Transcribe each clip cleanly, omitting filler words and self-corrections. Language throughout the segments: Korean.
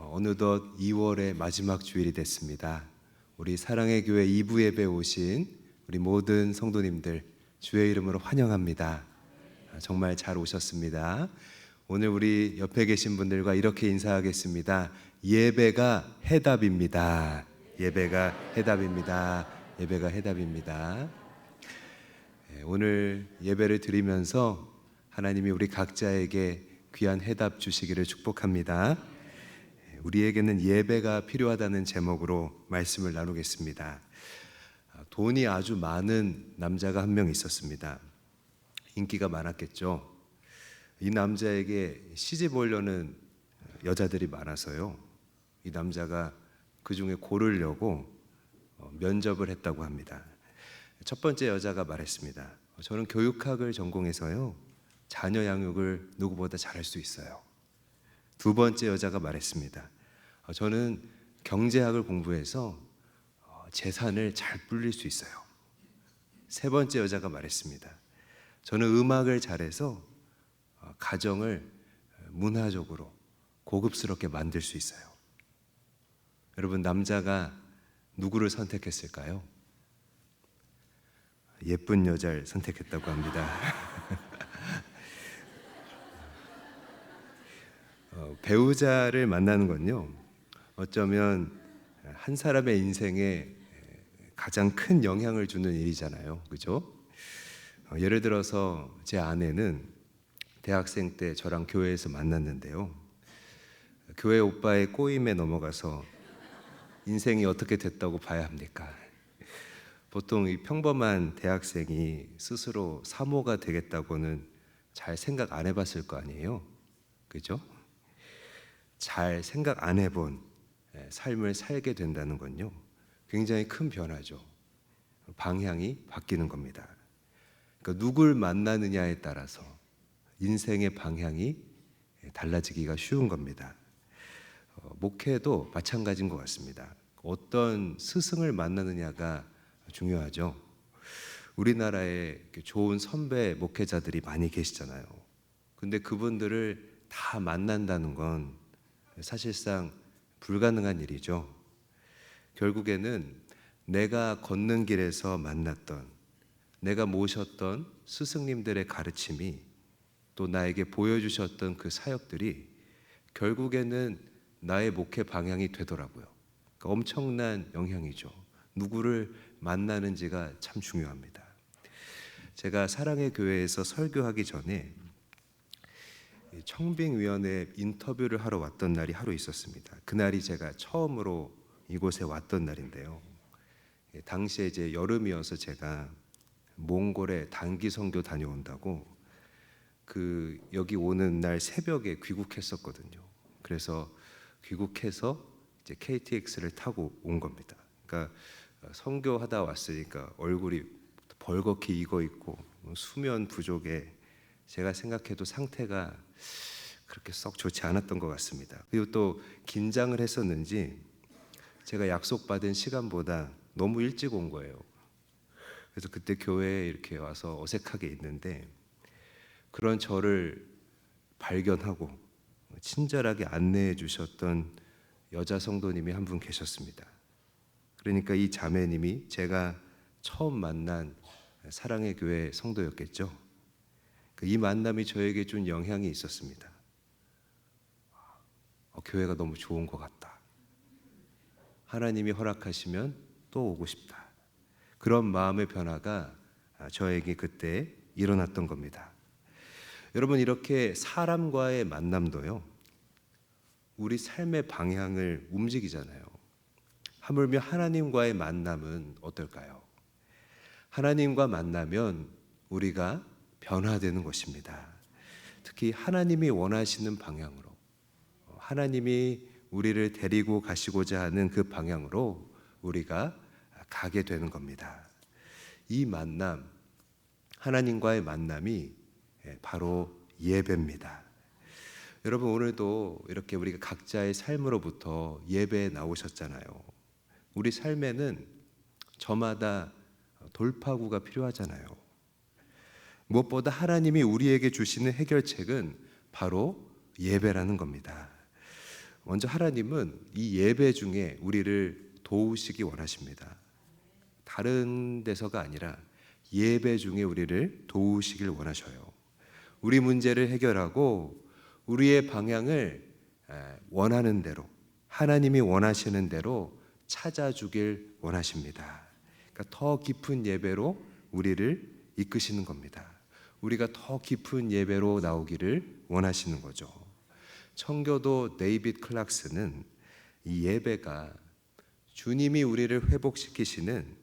어느덧 2월의 마지막 주일이 됐습니다. 우리 사랑의 교회 2부 예배 오신 우리 모든 성도님들 주의 이름으로 환영합니다. 정말 잘 오셨습니다. 오늘 우리 옆에 계신 분들과 이렇게 인사하겠습니다. 예배가 해답입니다. 예배가 해답입니다. 예배가 해답입니다. 오늘 예배를 드리면서 하나님이 우리 각자에게 귀한 해답 주시기를 축복합니다. 우리에게는 예배가 필요하다는 제목으로 말씀을 나누겠습니다. 돈이 아주 많은 남자가 한 명 있었습니다. 인기가 많았겠죠. 이 남자에게 시집 오려는 여자들이 많아서요. 이 남자가 그 중에 고르려고 면접을 했다고 합니다. 첫 번째 여자가 말했습니다. 저는 교육학을 전공해서요. 자녀 양육을 누구보다 잘할 수 있어요. 두 번째 여자가 말했습니다. 저는 경제학을 공부해서 재산을 잘 불릴 수 있어요. 세 번째 여자가 말했습니다. 저는 음악을 잘해서 가정을 문화적으로 고급스럽게 만들 수 있어요. 여러분, 남자가 누구를 선택했을까요? 예쁜 여자를 선택했다고 합니다. 배우자를 만나는 건요, 어쩌면 한 사람의 인생에 가장 큰 영향을 주는 일이잖아요. 그죠? 예를 들어서 제 아내는 대학생 때 저랑 교회에서 만났는데요. 교회 오빠의 꼬임에 넘어가서 인생이 어떻게 됐다고 봐야 합니까? 보통 이 평범한 대학생이 스스로 사모가 되겠다고는 잘 생각 안 해봤을 거 아니에요. 그죠? 잘 생각 안 해본 삶을 살게 된다는 건요, 굉장히 큰 변화죠. 방향이 바뀌는 겁니다. 그러니까 누굴 만나느냐에 따라서 인생의 방향이 달라지기가 쉬운 겁니다. 목회도 마찬가지인 것 같습니다. 어떤 스승을 만나느냐가 중요하죠. 우리나라에 좋은 선배 목회자들이 많이 계시잖아요. 근데 그분들을 다 만난다는 건 사실상 불가능한 일이죠. 결국에는 내가 걷는 길에서 만났던, 내가 모셨던 스승님들의 가르침이 또 나에게 보여주셨던 그 사역들이 결국에는 나의 목회 방향이 되더라고요. 그러니까 엄청난 영향이죠. 누구를 만나는지가 참 중요합니다. 제가 사랑의 교회에서 설교하기 전에 청빙위원회 인터뷰를 하러 왔던 날이 하루 있었습니다. 그날이 제가 처음으로 이곳에 왔던 날인데요. 당시에 이제 여름이어서 제가 몽골에 단기 선교 다녀온다고 여기 오는 날 새벽에 귀국했었거든요. 그래서 귀국해서 이제 KTX를 타고 온 겁니다. 그러니까 선교하다 왔으니까 얼굴이 벌겋게 익어 있고 수면 부족에 제가 생각해도 상태가 그렇게 썩 좋지 않았던 것 같습니다. 그리고 또 긴장을 했었는지 제가 약속받은 시간보다 너무 일찍 온 거예요. 그래서 그때 교회에 이렇게 와서 어색하게 있는데 그런 저를 발견하고 친절하게 안내해 주셨던 여자 성도님이 한 분 계셨습니다. 그러니까 이 자매님이 제가 처음 만난 사랑의 교회 성도였겠죠. 이 만남이 저에게 준 영향이 있었습니다. 교회가 너무 좋은 것 같다. 하나님이 허락하시면 또 오고 싶다. 그런 마음의 변화가 저에게 그때 일어났던 겁니다. 여러분, 이렇게 사람과의 만남도요, 우리 삶의 방향을 움직이잖아요. 하물며 하나님과의 만남은 어떨까요? 하나님과 만나면 우리가 변화되는 것입니다. 특히 하나님이 원하시는 방향으로, 하나님이 우리를 데리고 가시고자 하는 그 방향으로 우리가 가게 되는 겁니다. 이 만남, 하나님과의 만남이 바로 예배입니다. 여러분, 오늘도 이렇게 우리가 각자의 삶으로부터 예배에 나오셨잖아요. 우리 삶에는 저마다 돌파구가 필요하잖아요. 무엇보다 하나님이 우리에게 주시는 해결책은 바로 예배라는 겁니다. 먼저 하나님은 이 예배 중에 우리를 도우시기 원하십니다. 다른 데서가 아니라 예배 중에 우리를 도우시길 원하셔요. 우리 문제를 해결하고 우리의 방향을 원하는 대로, 하나님이 원하시는 대로 찾아주길 원하십니다. 그러니까 더 깊은 예배로 우리를 이끄시는 겁니다. 우리가 더 깊은 예배로 나오기를 원하시는 거죠. 청교도 데이빗 클락스는 이 예배가 주님이 우리를 회복시키시는,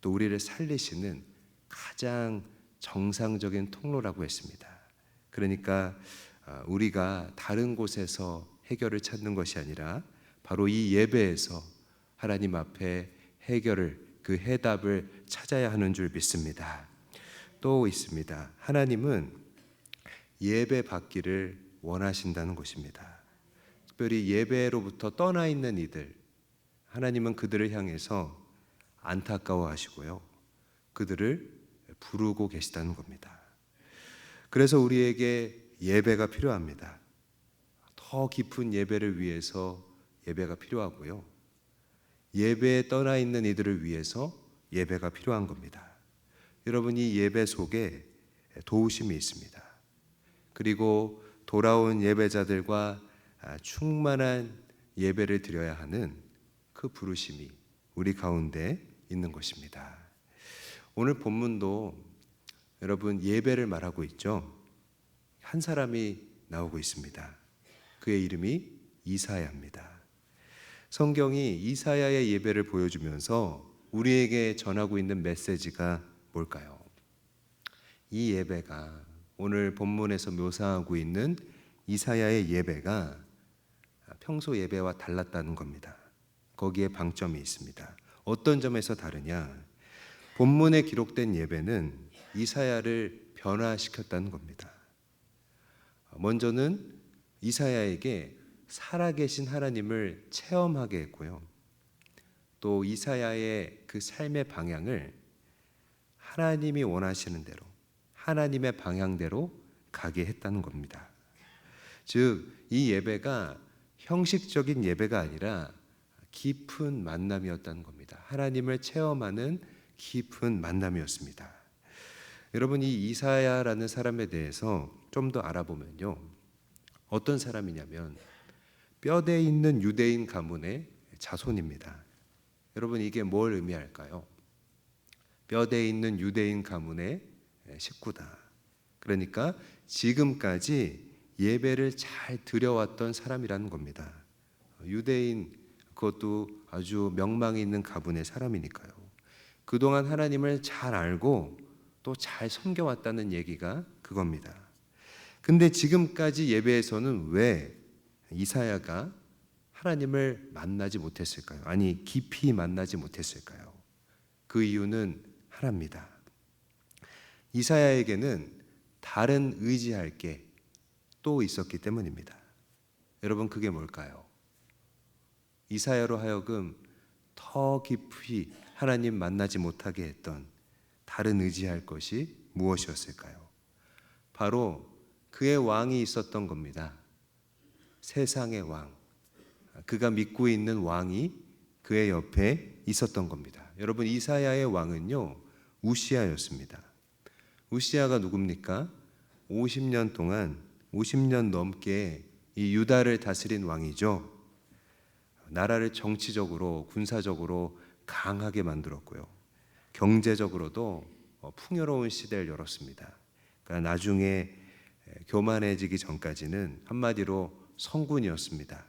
또 우리를 살리시는 가장 정상적인 통로라고 했습니다. 그러니까 우리가 다른 곳에서 해결을 찾는 것이 아니라 바로 이 예배에서 하나님 앞에 해결을, 그 해답을 찾아야 하는 줄 믿습니다. 또 있습니다. 하나님은 예배 받기를 원하신다는 것입니다. 특별히 예배로부터 떠나 있는 이들, 하나님은 그들을 향해서 안타까워하시고요, 그들을 부르고 계시다는 겁니다. 그래서 우리에게 예배가 필요합니다. 더 깊은 예배를 위해서 예배가 필요하고요, 예배에 떠나 있는 이들을 위해서 예배가 필요한 겁니다. 여러분, 이 예배 속에 도우심이 있습니다. 그리고 돌아온 예배자들과 충만한 예배를 드려야 하는 그 부르심이 우리 가운데 있는 것입니다. 오늘 본문도 여러분 예배를 말하고 있죠. 한 사람이 나오고 있습니다. 그의 이름이 이사야입니다. 성경이 이사야의 예배를 보여주면서 우리에게 전하고 있는 메시지가 뭘까요? 이 예배가, 오늘 본문에서 묘사하고 있는 이사야의 예배가 평소 예배와 달랐다는 겁니다. 거기에 방점이 있습니다. 어떤 점에서 다르냐? 본문에 기록된 예배는 이사야를 변화시켰다는 겁니다. 먼저는 이사야에게 살아계신 하나님을 체험하게 했고요, 또 이사야의 그 삶의 방향을 하나님이 원하시는 대로, 하나님의 방향대로 가게 했다는 겁니다. 즉, 이 예배가 형식적인 예배가 아니라 깊은 만남이었다는 겁니다. 하나님을 체험하는 깊은 만남이었습니다. 여러분, 이 이사야라는 사람에 대해서 좀 더 알아보면요, 어떤 사람이냐면 뼈대 있는 유대인 가문의 자손입니다. 여러분, 이게 뭘 의미할까요? 뼈대 있는 유대인 가문의 식구다. 그러니까 지금까지 예배를 잘 드려왔던 사람이라는 겁니다. 유대인, 그것도 아주 명망이 있는 가문의 사람이니까요. 그동안 하나님을 잘 알고 또 잘 섬겨왔다는 얘기가 그겁니다. 근데 지금까지 예배에서는 왜 이사야가 하나님을 만나지 못했을까요? 아니, 깊이 만나지 못했을까요? 그 이유는 하나입니다. 이사야에게는 다른 의지할 게 또 있었기 때문입니다. 여러분, 그게 뭘까요? 이사야로 하여금 더 깊이 하나님 만나지 못하게 했던 다른 의지할 것이 무엇이었을까요? 바로 그의 왕이 있었던 겁니다. 세상의 왕, 그가 믿고 있는 왕이 그의 옆에 있었던 겁니다. 여러분, 이사야의 왕은요, 우시아였습니다. 우시아가 누굽니까? 50년 동안, 50년 넘게 이 유다를 다스린 왕이죠. 나라를 정치적으로, 군사적으로 강하게 만들었고요, 경제적으로도 풍요로운 시대를 열었습니다. 그러니까 나중에 교만해지기 전까지는 한마디로 성군이었습니다.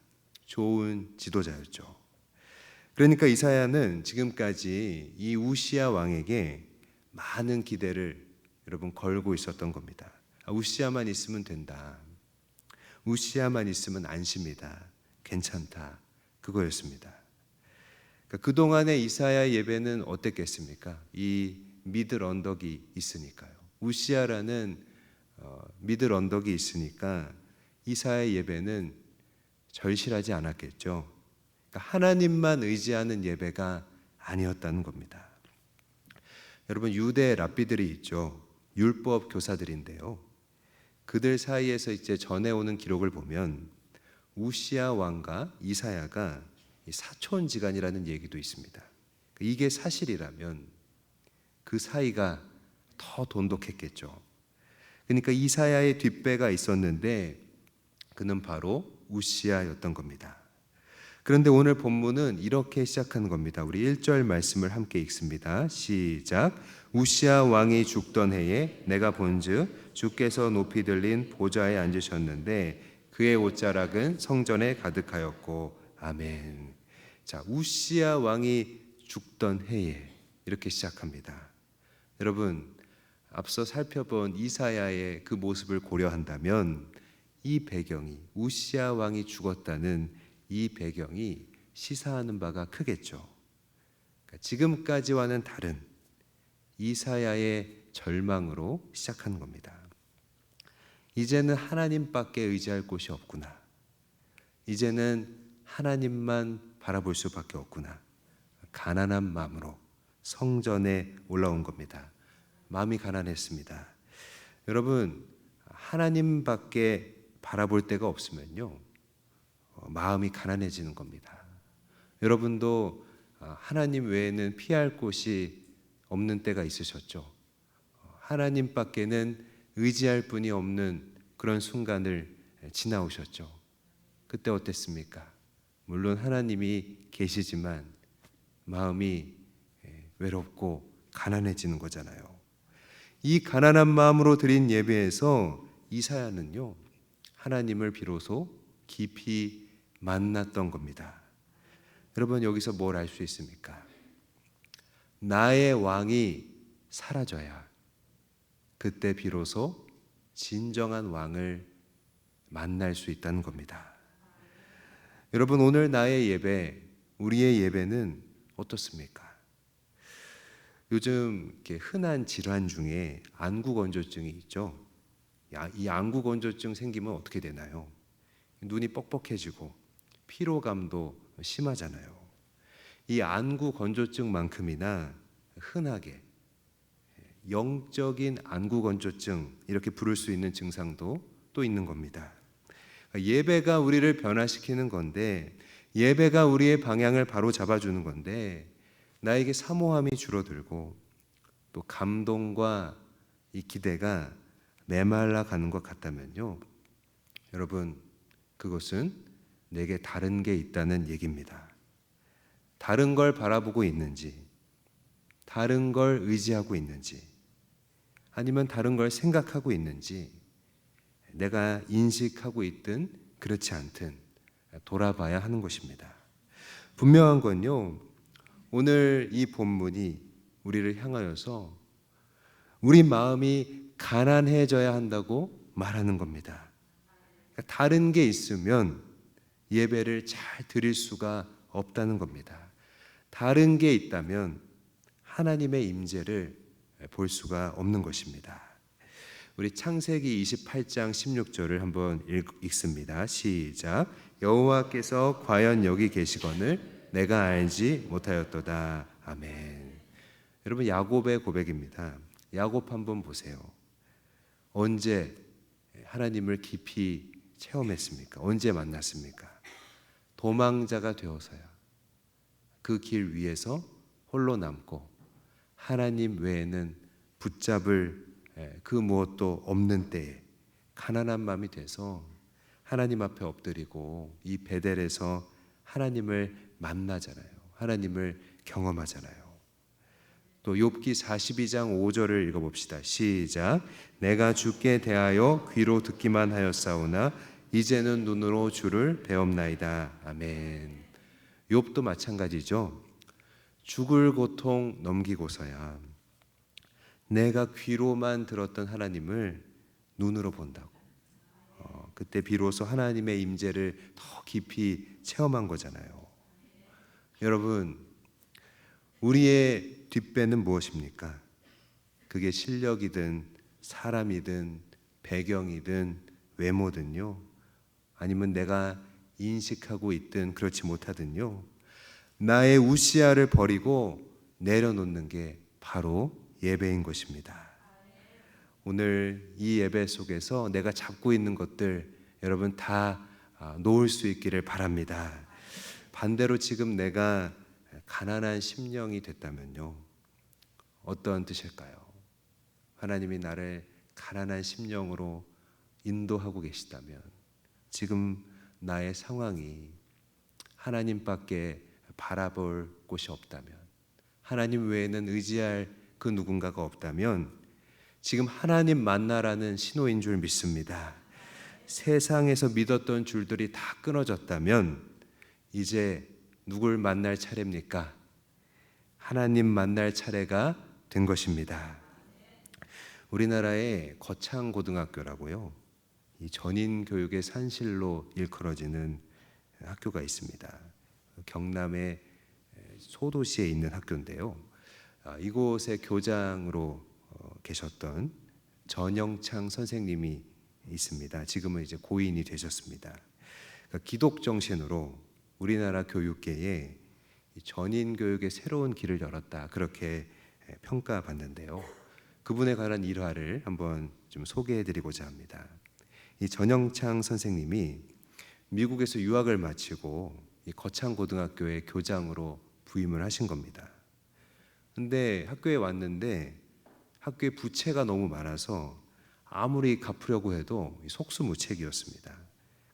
좋은 지도자였죠. 그러니까 이사야는 지금까지 이 우시아 왕에게 많은 기대를 여러분 걸고 있었던 겁니다. 우시아만 있으면 된다, 우시아만 있으면 안심이다, 괜찮다, 그거였습니다. 그러니까 그동안의 이사야 예배는 어땠겠습니까? 이 미들 언덕이 있으니까요. 우시아라는 미들 언덕이 있으니까 이사야 예배는 절실하지 않았겠죠. 그러니까 하나님만 의지하는 예배가 아니었다는 겁니다. 여러분, 유대 랍비들이 있죠. 율법 교사들인데요. 그들 사이에서 이제 전해오는 기록을 보면 우시야 왕과 이사야가 사촌지간이라는 얘기도 있습니다. 이게 사실이라면 그 사이가 더 돈독했겠죠. 그러니까 이사야의 뒷배가 있었는데 그는 바로 우시야였던 겁니다. 그런데 오늘 본문은 이렇게 시작하는 겁니다. 우리 1절 말씀을 함께 읽습니다. 시작. 우시야 왕이 죽던 해에 내가 본즉 주께서 높이 들린 보좌에 앉으셨는데 그의 옷자락은 성전에 가득하였고. 아멘. 자, 우시야 왕이 죽던 해에 이렇게 시작합니다. 여러분, 앞서 살펴본 이사야의 그 모습을 고려한다면 이 배경이, 우시야 왕이 죽었다는 이 배경이 시사하는 바가 크겠죠. 그러니까 지금까지와는 다른 이사야의 절망으로 시작하는 겁니다. 이제는 하나님밖에 의지할 곳이 없구나. 이제는 하나님만 바라볼 수밖에 없구나. 가난한 마음으로 성전에 올라온 겁니다. 마음이 가난했습니다. 여러분, 하나님밖에 바라볼 데가 없으면요, 마음이 가난해지는 겁니다. 여러분도 하나님 외에는 피할 곳이 없는 때가 있으셨죠? 하나님밖에는 의지할 분이 없는 그런 순간을 지나오셨죠? 그때 어땠습니까? 물론 하나님이 계시지만 마음이 외롭고 가난해지는 거잖아요. 이 가난한 마음으로 드린 예배에서 이사야는요, 하나님을 비로소 깊이 만났던 겁니다. 여러분, 여기서 뭘 알 수 있습니까? 나의 왕이 사라져야 그때 비로소 진정한 왕을 만날 수 있다는 겁니다. 여러분, 오늘 나의 예배, 우리의 예배는 어떻습니까? 요즘 이렇게 흔한 질환 중에 안구건조증이 있죠. 이 안구건조증 생기면 어떻게 되나요? 눈이 뻑뻑해지고 피로감도 심하잖아요. 이 안구건조증만큼이나 흔하게 영적인 안구건조증, 이렇게 부를 수 있는 증상도 또 있는 겁니다. 예배가 우리를 변화시키는 건데, 예배가 우리의 방향을 바로 잡아주는 건데, 나에게 사모함이 줄어들고 또 감동과 이 기대가 메말라 가는 것 같다면요, 여러분, 그것은 내게 다른 게 있다는 얘기입니다. 다른 걸 바라보고 있는지, 다른 걸 의지하고 있는지, 아니면 다른 걸 생각하고 있는지, 내가 인식하고 있든 그렇지 않든 돌아봐야 하는 것입니다. 분명한 건요, 오늘 이 본문이 우리를 향하여서 우리 마음이 가난해져야 한다고 말하는 겁니다. 그러니까 다른 게 있으면 예배를 잘 드릴 수가 없다는 겁니다. 다른 게 있다면 하나님의 임재를 볼 수가 없는 것입니다. 우리 창세기 28장 16절을 한번 읽습니다. 시작. 여호와께서 과연 여기 계시거늘 내가 알지 못하였도다. 아멘. 여러분, 야곱의 고백입니다. 야곱 한번 보세요. 언제 하나님을 깊이 체험했습니까? 언제 만났습니까? 도망자가 되어서야 그 길 위에서 홀로 남고 하나님 외에는 붙잡을 그 무엇도 없는 때에 가난한 마음이 돼서 하나님 앞에 엎드리고 이 베델에서 하나님을 만나잖아요. 하나님을 경험하잖아요. 또 욥기 42장 5절을 읽어봅시다. 시작. 내가 주께 대하여 귀로 듣기만 하였사오나 이제는 눈으로 주를 배옵나이다. 아멘. 욥도 마찬가지죠. 죽을 고통 넘기고서야 내가 귀로만 들었던 하나님을 눈으로 본다고. 그때 비로소 하나님의 임재를 더 깊이 체험한 거잖아요. 여러분, 우리의 뒷배는 무엇입니까? 그게 실력이든 사람이든 배경이든 외모든요, 아니면 내가 인식하고 있든 그렇지 못하든요, 나의 우시야를 버리고 내려놓는 게 바로 예배인 것입니다. 오늘 이 예배 속에서 내가 잡고 있는 것들 여러분 다 놓을 수 있기를 바랍니다. 반대로 지금 내가 가난한 심령이 됐다면요, 어떤 뜻일까요? 하나님이 나를 가난한 심령으로 인도하고 계시다면, 지금 나의 상황이 하나님밖에 바라볼 곳이 없다면, 하나님 외에는 의지할 그 누군가가 없다면 지금 하나님 만나라는 신호인 줄 믿습니다. 세상에서 믿었던 줄들이 다 끊어졌다면 이제 누굴 만날 차례입니까? 하나님 만날 차례가 된 것입니다. 우리나라의 거창고등학교라고요, 이 전인 교육의 산실로 일컬어지는 학교가 있습니다. 경남의 소도시에 있는 학교인데요, 이곳의 교장으로 계셨던 전영창 선생님이 있습니다. 지금은 이제 고인이 되셨습니다. 그러니까 기독 정신으로 우리나라 교육계에 전인 교육의 새로운 길을 열었다, 그렇게 평가받는데요, 그분에 관한 일화를 한번 좀 소개해드리고자 합니다. 이 전영창 선생님이 미국에서 유학을 마치고 이 거창고등학교의 교장으로 부임을 하신 겁니다. 근데 학교에 왔는데 학교에 부채가 너무 많아서 아무리 갚으려고 해도 속수무책이었습니다.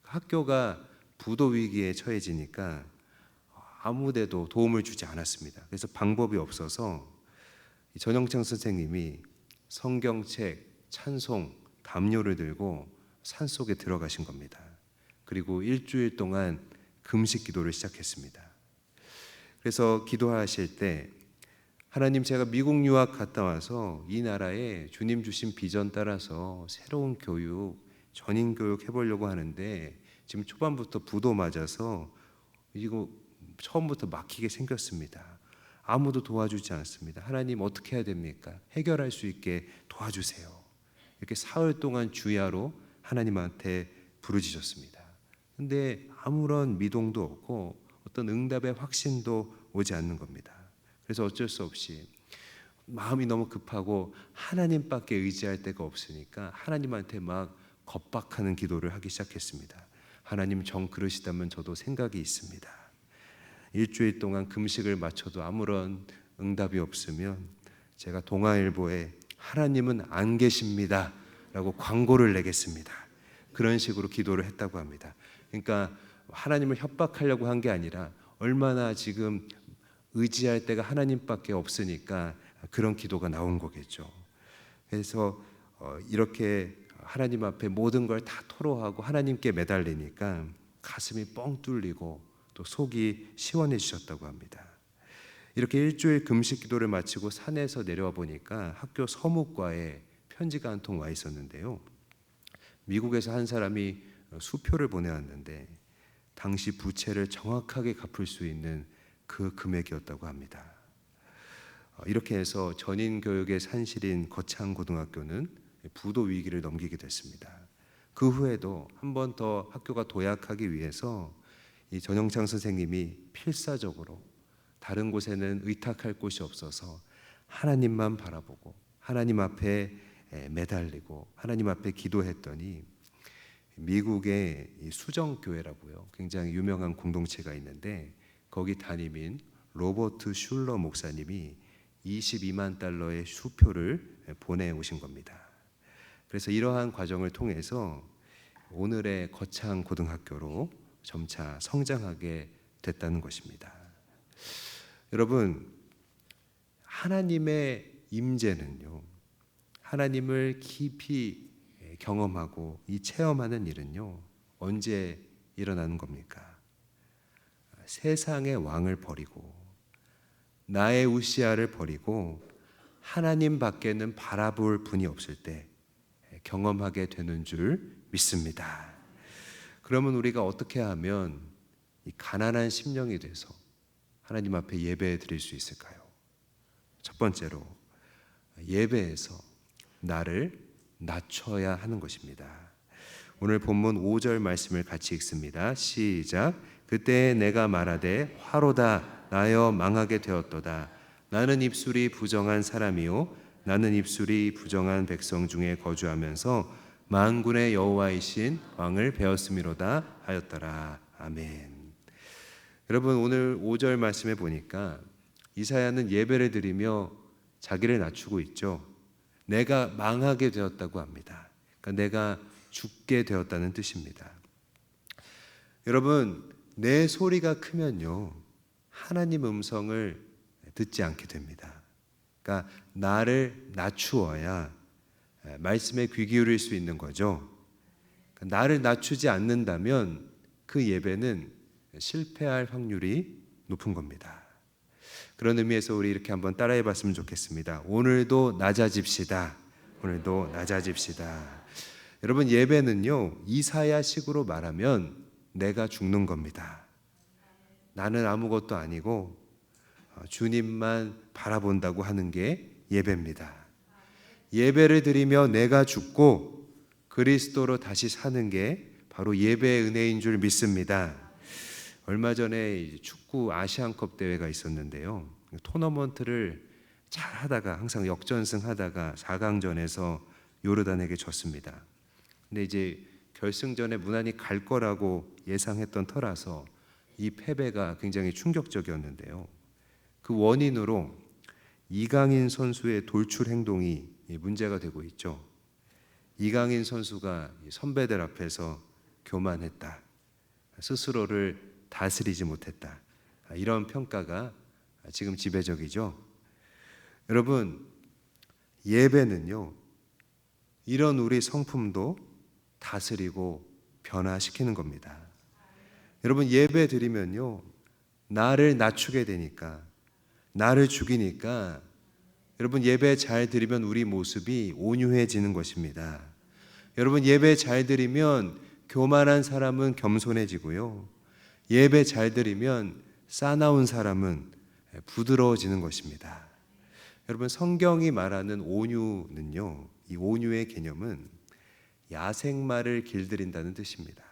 학교가 부도 위기에 처해지니까 아무데도 도움을 주지 않았습니다. 그래서 방법이 없어서 전영창 선생님이 성경책, 찬송, 담요를 들고 산속에 들어가신 겁니다. 그리고 일주일 동안 금식 기도를 시작했습니다. 그래서 기도하실 때, 하나님, 제가 미국 유학 갔다 와서 이 나라에 주님 주신 비전 따라서 새로운 교육, 전인 교육 해보려고 하는데 지금 초반부터 부도 맞아서 이거 처음부터 막히게 생겼습니다. 아무도 도와주지 않습니다. 하나님, 어떻게 해야 됩니까? 해결할 수 있게 도와주세요. 이렇게 사흘 동안 주야로 하나님한테 부르짖었습니다. 근데 아무런 미동도 없고 어떤 응답의 확신도 오지 않는 겁니다. 그래서 어쩔 수 없이 마음이 너무 급하고 하나님밖에 의지할 데가 없으니까 하나님한테 막 겁박하는 기도를 하기 시작했습니다. 하나님, 정 그러시다면 저도 생각이 있습니다. 일주일 동안 금식을 마쳐도 아무런 응답이 없으면 제가 동아일보에 하나님은 안 계십니다 라고 광고를 내겠습니다. 그런 식으로 기도를 했다고 합니다. 그러니까 하나님을 협박하려고 한 게 아니라 얼마나 지금 의지할 때가 하나님밖에 없으니까 그런 기도가 나온 거겠죠. 그래서 이렇게 하나님 앞에 모든 걸 다 토로하고 하나님께 매달리니까 가슴이 뻥 뚫리고 또 속이 시원해지셨다고 합니다. 이렇게 일주일 금식 기도를 마치고 산에서 내려와 보니까 학교 서무과에 편지가 한 통 와 있었는데요, 미국에서 한 사람이 수표를 보내왔는데 당시 부채를 정확하게 갚을 수 있는 그 금액이었다고 합니다. 이렇게 해서 전인 교육의 산실인 거창고등학교는 부도 위기를 넘기게 됐습니다. 그 후에도 한 번 더 학교가 도약하기 위해서 이 전영창 선생님이 필사적으로 다른 곳에는 의탁할 곳이 없어서 하나님만 바라보고 하나님 앞에 매달리고 하나님 앞에 기도했더니 미국의 수정교회라고요, 굉장히 유명한 공동체가 있는데 거기 담임인 로버트 슐러 목사님이 22만 달러의 수표를 보내오신 겁니다. 그래서 이러한 과정을 통해서 오늘의 거창 고등학교로 점차 성장하게 됐다는 것입니다. 여러분, 하나님의 임재는요, 하나님을 깊이 경험하고 이 체험하는 일은요, 언제 일어나는 겁니까? 세상의 왕을 버리고 나의 우시아를 버리고 하나님 밖에는 바라볼 분이 없을 때 경험하게 되는 줄 믿습니다. 그러면 우리가 어떻게 하면 이 가난한 심령이 돼서 하나님 앞에 예배 드릴 수 있을까요? 첫 번째로 예배에서 나를 낮춰야 하는 것입니다. 오늘 본문 5절 말씀을 같이 읽습니다. 시작. 그때 내가 말하되 화로다 나여 망하게 되었도다. 나는 입술이 부정한 사람이요 나는 입술이 부정한 백성 중에 거주하면서 만군의 여호와이신 왕을 배웠음이로다 하였더라. 아멘. 여러분, 오늘 5절 말씀에 보니까 이사야는 예배를 드리며 자기를 낮추고 있죠. 내가 망하게 되었다고 합니다. 그러니까 내가 죽게 되었다는 뜻입니다. 여러분, 내 소리가 크면요, 하나님 음성을 듣지 않게 됩니다. 그러니까 나를 낮추어야 말씀에 귀 기울일 수 있는 거죠. 그러니까 나를 낮추지 않는다면 그 예배는 실패할 확률이 높은 겁니다. 그런 의미에서 우리 이렇게 한번 따라해 봤으면 좋겠습니다. 오늘도 낮아집시다. 오늘도 낮아집시다. 여러분, 예배는요, 이사야식으로 말하면 내가 죽는 겁니다. 나는 아무것도 아니고 주님만 바라본다고 하는 게 예배입니다. 예배를 드리며 내가 죽고 그리스도로 다시 사는 게 바로 예배의 은혜인 줄 믿습니다. 얼마 전에 축구 아시안컵 대회가 있었는데요. 토너먼트를 잘 하다가 항상 역전승하다가 4강전에서 요르단에게 졌습니다. 근데 이제 결승전에 무난히 갈 거라고 예상했던 터라서 이 패배가 굉장히 충격적이었는데요. 그 원인으로 이강인 선수의 돌출 행동이 문제가 되고 있죠. 이강인 선수가 선배들 앞에서 교만했다. 스스로를 다스리지 못했다. 이런 평가가 지금 지배적이죠. 여러분, 예배는요, 이런 우리 성품도 다스리고 변화시키는 겁니다. 여러분, 예배 드리면요, 나를 낮추게 되니까, 나를 죽이니까, 여러분, 예배 잘 드리면 우리 모습이 온유해지는 것입니다. 여러분, 예배 잘 드리면 교만한 사람은 겸손해지고요, 예배 잘 드리면 싸나운 사람은 부드러워지는 것입니다. 여러분, 성경이 말하는 온유는요, 이 온유의 개념은 야생마를 길들인다는 뜻입니다.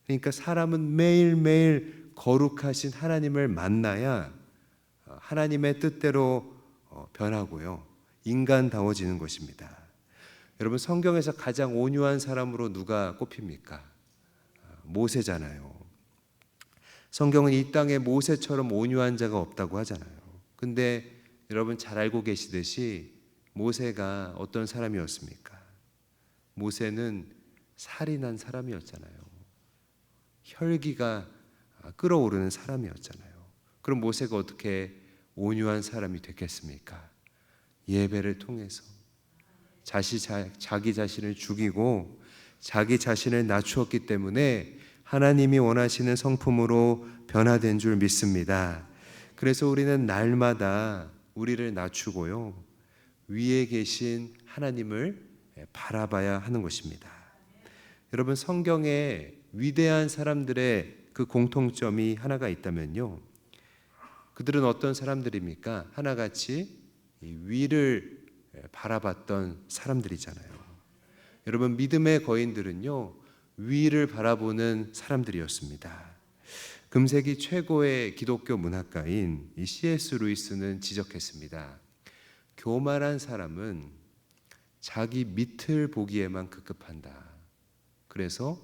그러니까 사람은 매일매일 거룩하신 하나님을 만나야 하나님의 뜻대로 변하고요, 인간다워지는 것입니다. 여러분, 성경에서 가장 온유한 사람으로 누가 꼽힙니까? 모세잖아요. 성경은 이 땅에 모세처럼 온유한 자가 없다고 하잖아요. 근데 여러분 잘 알고 계시듯이 모세가 어떤 사람이었습니까? 모세는 살인한 사람이었잖아요. 혈기가 끓어오르는 사람이었잖아요. 그럼 모세가 어떻게 온유한 사람이 됐겠습니까? 예배를 통해서 자기 자신을 죽이고 자기 자신을 낮추었기 때문에 하나님이 원하시는 성품으로 변화된 줄 믿습니다. 그래서 우리는 날마다 우리를 낮추고요, 위에 계신 하나님을 바라봐야 하는 것입니다. 여러분, 성경에 위대한 사람들의 그 공통점이 하나가 있다면요, 그들은 어떤 사람들입니까? 하나같이 위를 바라봤던 사람들이잖아요. 여러분, 믿음의 거인들은요, 위를 바라보는 사람들이었습니다. 금세기 최고의 기독교 문학가인 이 C.S. 루이스는 지적했습니다. 교만한 사람은 자기 밑을 보기에만 급급한다. 그래서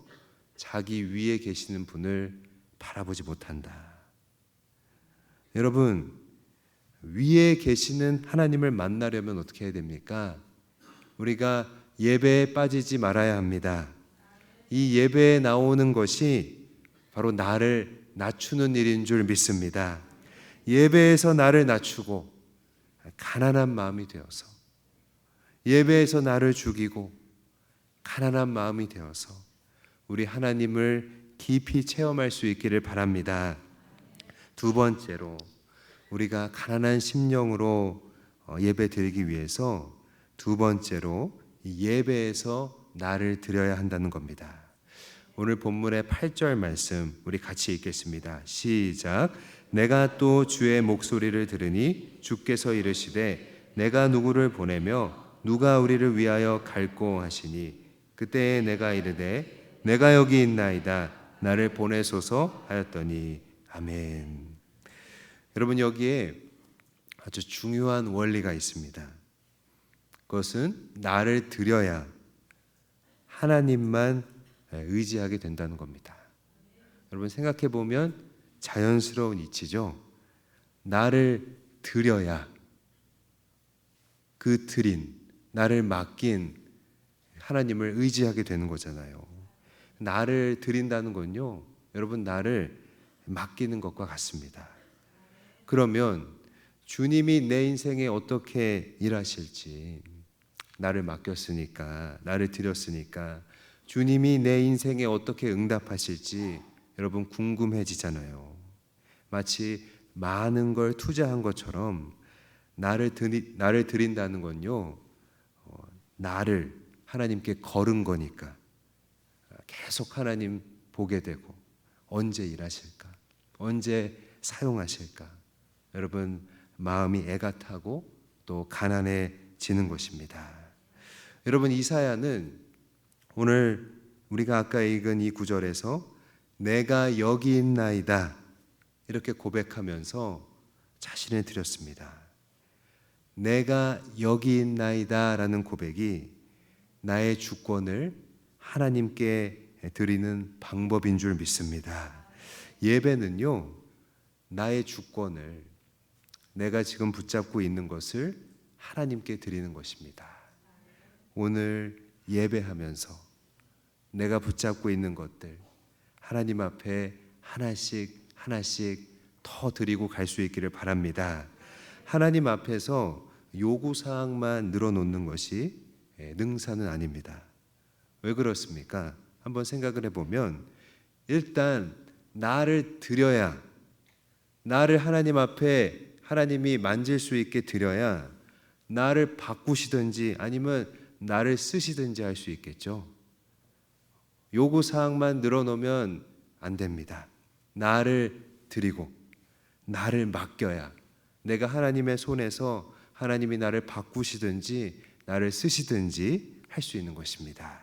자기 위에 계시는 분을 바라보지 못한다. 여러분, 위에 계시는 하나님을 만나려면 어떻게 해야 됩니까? 우리가 예배에 빠지지 말아야 합니다. 이 예배에 나오는 것이 바로 나를 낮추는 일인 줄 믿습니다. 예배에서 나를 낮추고 가난한 마음이 되어서, 예배에서 나를 죽이고 가난한 마음이 되어서 우리 하나님을 깊이 체험할 수 있기를 바랍니다. 두 번째로, 우리가 가난한 심령으로 예배 드리기 위해서 두 번째로 예배에서 나를 드려야 한다는 겁니다. 오늘 본문의 8절 말씀 우리 같이 읽겠습니다. 시작. 내가 또 주의 목소리를 들으니 주께서 이르시되 내가 누구를 보내며 누가 우리를 위하여 갈꼬 하시니 그때에 내가 이르되 내가 여기 있나이다 나를 보내소서 하였더니 아멘. 여러분, 여기에 아주 중요한 원리가 있습니다. 그것은 나를 드려야 하나님만 의지하게 된다는 겁니다. 여러분 생각해 보면 자연스러운 이치죠. 나를 드려야 그 드린, 나를 맡긴 하나님을 의지하게 되는 거잖아요. 나를 드린다는 건요, 여러분 나를 맡기는 것과 같습니다. 그러면 주님이 내 인생에 어떻게 일하실지, 나를 맡겼으니까, 나를 드렸으니까 주님이 내 인생에 어떻게 응답하실지 여러분 궁금해지잖아요. 마치 많은 걸 투자한 것처럼 나를 드린다는 건요, 나를 하나님께 걸은 거니까 계속 하나님 보게 되고, 언제 일하실까, 언제 사용하실까, 여러분 마음이 애가 타고 또 가난해지는 것입니다. 여러분 이사야는 오늘 우리가 아까 읽은 이 구절에서 내가 여기 있나이다 이렇게 고백하면서 자신을 드렸습니다. 내가 여기 있나이다 라는 고백이 나의 주권을 하나님께 드리는 방법인 줄 믿습니다. 예배는요, 나의 주권을, 내가 지금 붙잡고 있는 것을 하나님께 드리는 것입니다. 오늘 예배하면서 내가 붙잡고 있는 것들 하나님 앞에 하나씩 하나씩 더 드리고 갈 수 있기를 바랍니다. 하나님 앞에서 요구사항만 늘어놓는 것이 능사는 아닙니다. 왜 그렇습니까? 한번 생각을 해보면 일단 나를 드려야, 나를 하나님 앞에 하나님이 만질 수 있게 드려야 나를 바꾸시든지 아니면 나를 쓰시든지 할 수 있겠죠. 요구사항만 늘어놓으면 안 됩니다. 나를 드리고 나를 맡겨야 내가 하나님의 손에서 하나님이 나를 바꾸시든지 나를 쓰시든지 할 수 있는 것입니다.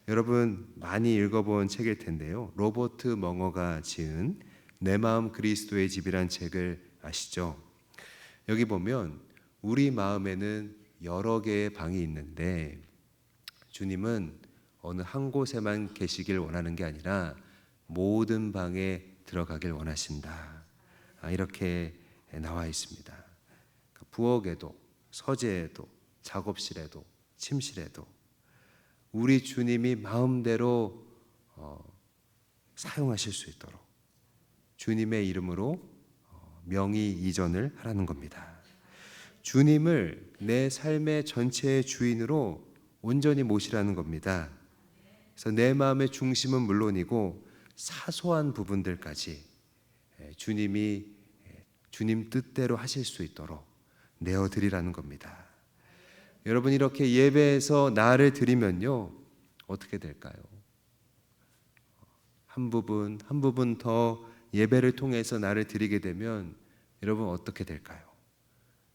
여러분 많이 읽어본 책일 텐데요, 로버트 멍어가 지은 내 마음 그리스도의 집이란 책을 아시죠? 여기 보면 우리 마음에는 여러 개의 방이 있는데 주님은 어느 한 곳에만 계시길 원하는 게 아니라 모든 방에 들어가길 원하신다, 이렇게 나와 있습니다. 부엌에도, 서재에도, 작업실에도, 침실에도 우리 주님이 마음대로 사용하실 수 있도록 주님의 이름으로 명의 이전을 하라는 겁니다. 주님을 내 삶의 전체의 주인으로 온전히 모시라는 겁니다. 그래서 내 마음의 중심은 물론이고 사소한 부분들까지 주님이 주님 뜻대로 하실 수 있도록 내어드리라는 겁니다. 여러분 이렇게 예배에서 나를 드리면요 어떻게 될까요? 한 부분 한 부분 더 예배를 통해서 나를 드리게 되면 여러분 어떻게 될까요?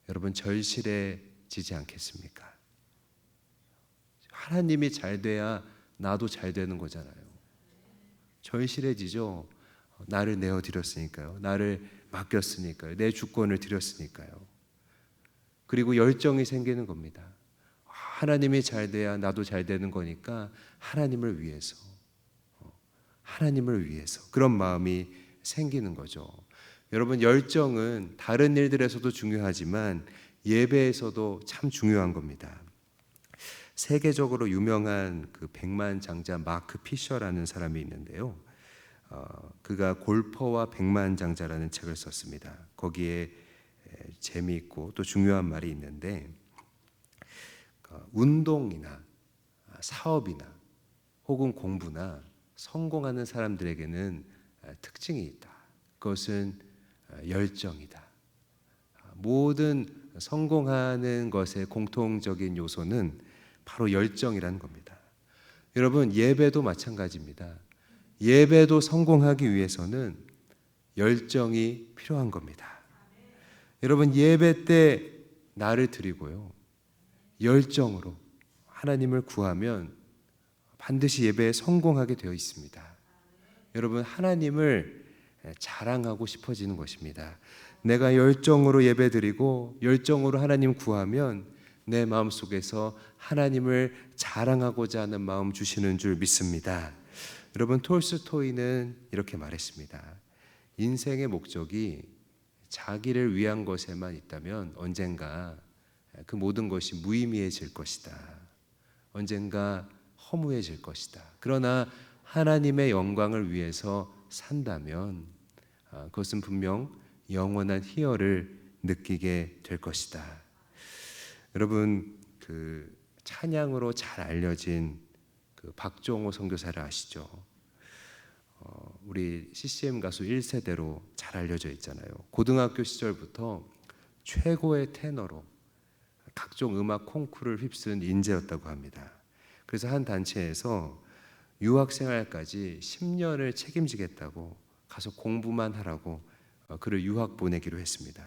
여러분 절실해지지 않겠습니까? 하나님이 잘 돼야 나도 잘 되는 거잖아요. 절실해지죠. 나를 내어드렸으니까요, 나를 맡겼으니까요, 내 주권을 드렸으니까요. 그리고 열정이 생기는 겁니다. 하나님이 잘 돼야 나도 잘 되는 거니까 하나님을 위해서, 하나님을 위해서 그런 마음이 생기는 거죠. 여러분 열정은 다른 일들에서도 중요하지만 예배에서도 참 중요한 겁니다. 세계적으로 유명한 그 백만장자 마크 피셔라는 사람이 있는데요, 그가 골퍼와 백만장자라는 책을 썼습니다. 거기에 재미있고 또 중요한 말이 있는데 운동이나 사업이나 혹은 공부나 성공하는 사람들에게는 특징이 있다. 그것은 열정이다. 모든 성공하는 것의 공통적인 요소는 바로 열정이라는 겁니다. 여러분 예배도 마찬가지입니다. 예배도 성공하기 위해서는 열정이 필요한 겁니다. 여러분 예배 때 나를 드리고요 열정으로 하나님을 구하면 반드시 예배에 성공하게 되어 있습니다. 여러분 하나님을 자랑하고 싶어지는 것입니다. 내가 열정으로 예배드리고 열정으로 하나님 구하면 내 마음속에서 하나님을 자랑하고자 하는 마음 주시는 줄 믿습니다. 여러분, 톨스토이는 이렇게 말했습니다. 인생의 목적이 자기를 위한 것에만 있다면 언젠가 그 모든 것이 무의미해질 것이다. 언젠가 허무해질 것이다. 그러나 하나님의 영광을 위해서 산다면 그것은 분명 영원한 희열을 느끼게 될 것이다. 여러분, 그 찬양으로 잘 알려진 그 박종호 선교사를 아시죠? 우리 CCM 가수 1세대로 잘 알려져 있잖아요. 고등학교 시절부터 최고의 테너로 각종 음악 콩쿠르를 휩쓴 인재였다고 합니다. 그래서 한 단체에서 유학생활까지 10년을 책임지겠다고 가서 공부만 하라고 그를 유학 보내기로 했습니다.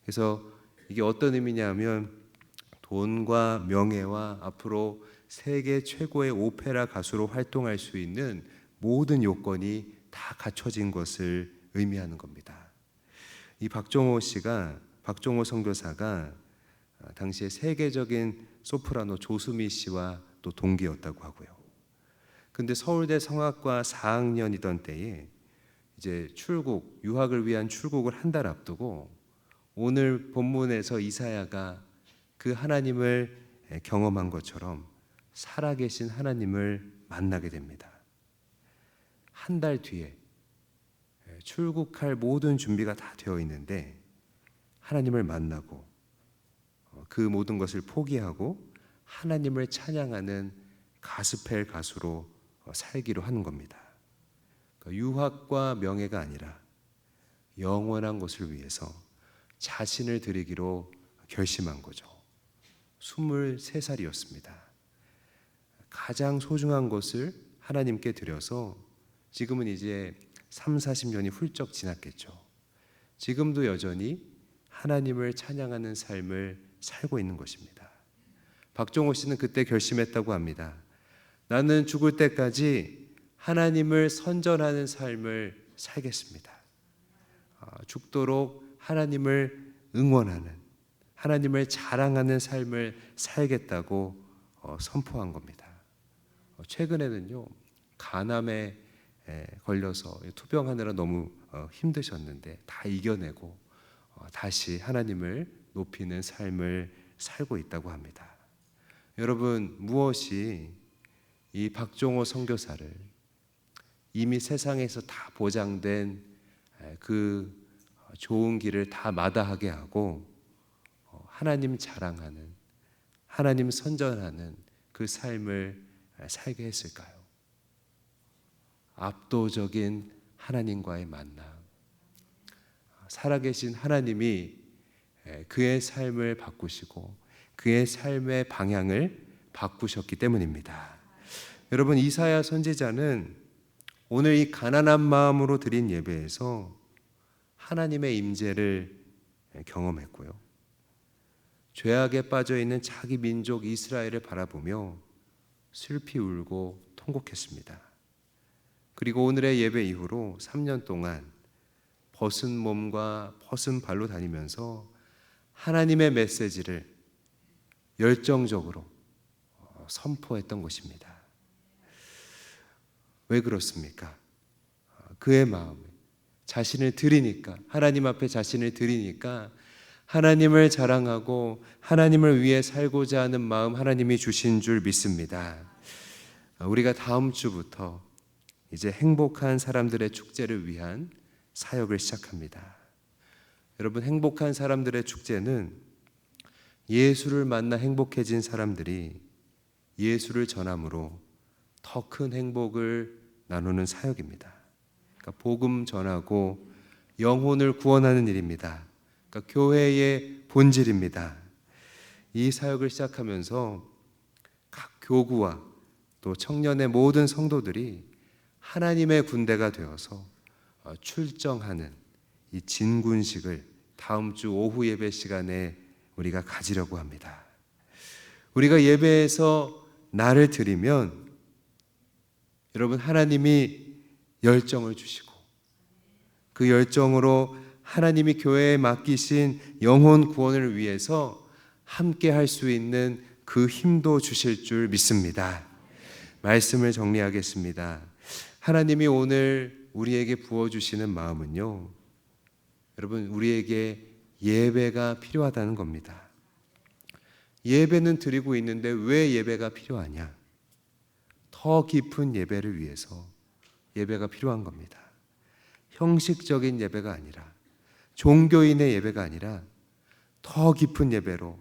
그래서 이게 어떤 의미냐면 돈과 명예와 앞으로 세계 최고의 오페라 가수로 활동할 수 있는 모든 요건이 다 갖춰진 것을 의미하는 겁니다. 이 박종호 선교사가 당시에 세계적인 소프라노 조수미 씨와 또 동기였다고 하고요. 근데 서울대 성악과 4학년이던 때에 이제 유학을 위한 출국을 한 달 앞두고 오늘 본문에서 이사야가 그 하나님을 경험한 것처럼 살아계신 하나님을 만나게 됩니다. 한 달 뒤에 출국할 모든 준비가 다 되어 있는데 하나님을 만나고 그 모든 것을 포기하고 하나님을 찬양하는 가스펠 가수로 살기로 하는 겁니다. 유학과 명예가 아니라 영원한 것을 위해서 자신을 드리기로 결심한 거죠. 23살이었습니다. 가장 소중한 것을 하나님께 드려서 지금은 이제 30-40년이 훌쩍 지났겠죠. 지금도 여전히 하나님을 찬양하는 삶을 살고 있는 것입니다. 박종호 씨는 그때 결심했다고 합니다. 나는 죽을 때까지 하나님을 선전하는 삶을 살겠습니다. 죽도록 하나님을 응원하는, 하나님을 자랑하는 삶을 살겠다고 선포한 겁니다. 최근에는요, 간암에 걸려서 투병하느라 너무 힘드셨는데 다 이겨내고 다시 하나님을 높이는 삶을 살고 있다고 합니다. 여러분, 무엇이 이 박종호 선교사를 이미 세상에서 다 보장된 그 좋은 길을 다 마다하게 하고 하나님 자랑하는, 하나님 선전하는 그 삶을 살게 했을까요? 압도적인 하나님과의 만남, 살아계신 하나님이 그의 삶을 바꾸시고 그의 삶의 방향을 바꾸셨기 때문입니다. 여러분, 이사야 선지자는 오늘 이 가난한 마음으로 드린 예배에서 하나님의 임재를 경험했고요. 죄악에 빠져 있는 자기 민족 이스라엘을 바라보며 슬피 울고 통곡했습니다. 그리고 오늘의 예배 이후로 3년 동안 벗은 몸과 벗은 발로 다니면서 하나님의 메시지를 열정적으로 선포했던 것입니다. 왜 그렇습니까? 그의 마음에 자신을 드리니까, 하나님 앞에 자신을 드리니까 하나님을 자랑하고 하나님을 위해 살고자 하는 마음 하나님이 주신 줄 믿습니다. 우리가 다음 주부터 이제 행복한 사람들의 축제를 위한 사역을 시작합니다. 여러분, 행복한 사람들의 축제는 예수를 만나 행복해진 사람들이 예수를 전함으로 더 큰 행복을 나누는 사역입니다. 그러니까 복음 전하고 영혼을 구원하는 일입니다. 그러니까 교회의 본질입니다. 이 사역을 시작하면서 각 교구와 또 청년의 모든 성도들이 하나님의 군대가 되어서 출정하는 이 진군식을 다음 주 오후 예배 시간에 우리가 가지려고 합니다. 우리가 예배에서 나를 드리면 여러분, 하나님이 열정을 주시고 그 열정으로 하나님이 교회에 맡기신 영혼 구원을 위해서 함께 할 수 있는 그 힘도 주실 줄 믿습니다. 말씀을 정리하겠습니다. 하나님이 오늘 우리에게 부어주시는 마음은요, 여러분, 우리에게 예배가 필요하다는 겁니다. 예배는 드리고 있는데 왜 예배가 필요하냐? 더 깊은 예배를 위해서 예배가 필요한 겁니다. 형식적인 예배가 아니라, 종교인의 예배가 아니라 더 깊은 예배로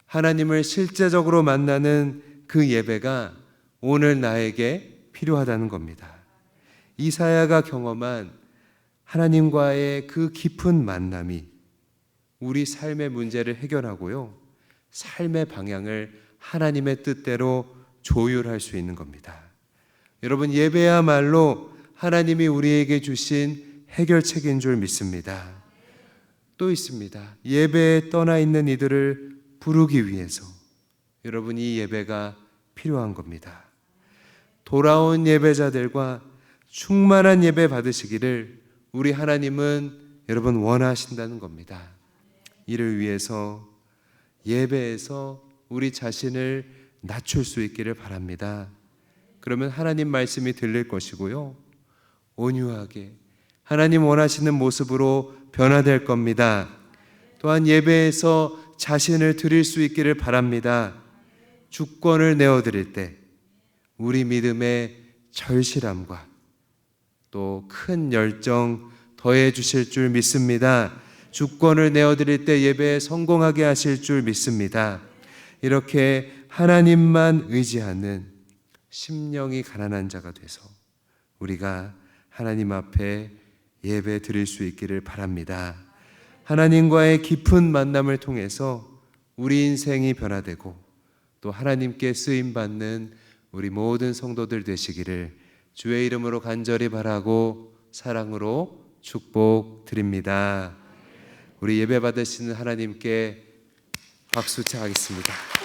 하나님을 실제적으로 만나는 그 예배가 오늘 나에게 필요하다는 겁니다. 이사야가 경험한 하나님과의 그 깊은 만남이 우리 삶의 문제를 해결하고요, 삶의 방향을 하나님의 뜻대로 조율할 수 있는 겁니다. 여러분, 예배야말로 하나님이 우리에게 주신 해결책인 줄 믿습니다. 또 있습니다. 예배에 떠나 있는 이들을 부르기 위해서 여러분, 이 예배가 필요한 겁니다. 돌아온 예배자들과 충만한 예배 받으시기를 우리 하나님은 여러분 원하신다는 겁니다. 이를 위해서 예배에서 우리 자신을 낮출 수 있기를 바랍니다. 그러면 하나님 말씀이 들릴 것이고요, 온유하게 하나님 원하시는 모습으로 변화될 겁니다. 또한 예배에서 자신을 드릴 수 있기를 바랍니다. 주권을 내어드릴 때 우리 믿음의 절실함과 또 큰 열정 더해 주실 줄 믿습니다. 주권을 내어드릴 때 예배에 성공하게 하실 줄 믿습니다. 이렇게 하나님만 의지하는 심령이 가난한 자가 돼서 우리가 하나님 앞에 예배 드릴 수 있기를 바랍니다. 하나님과의 깊은 만남을 통해서 우리 인생이 변화되고 또 하나님께 쓰임받는 우리 모든 성도들 되시기를 주의 이름으로 간절히 바라고 사랑으로 축복드립니다. 우리 예배 받으시는 하나님께 박수 청하겠습니다.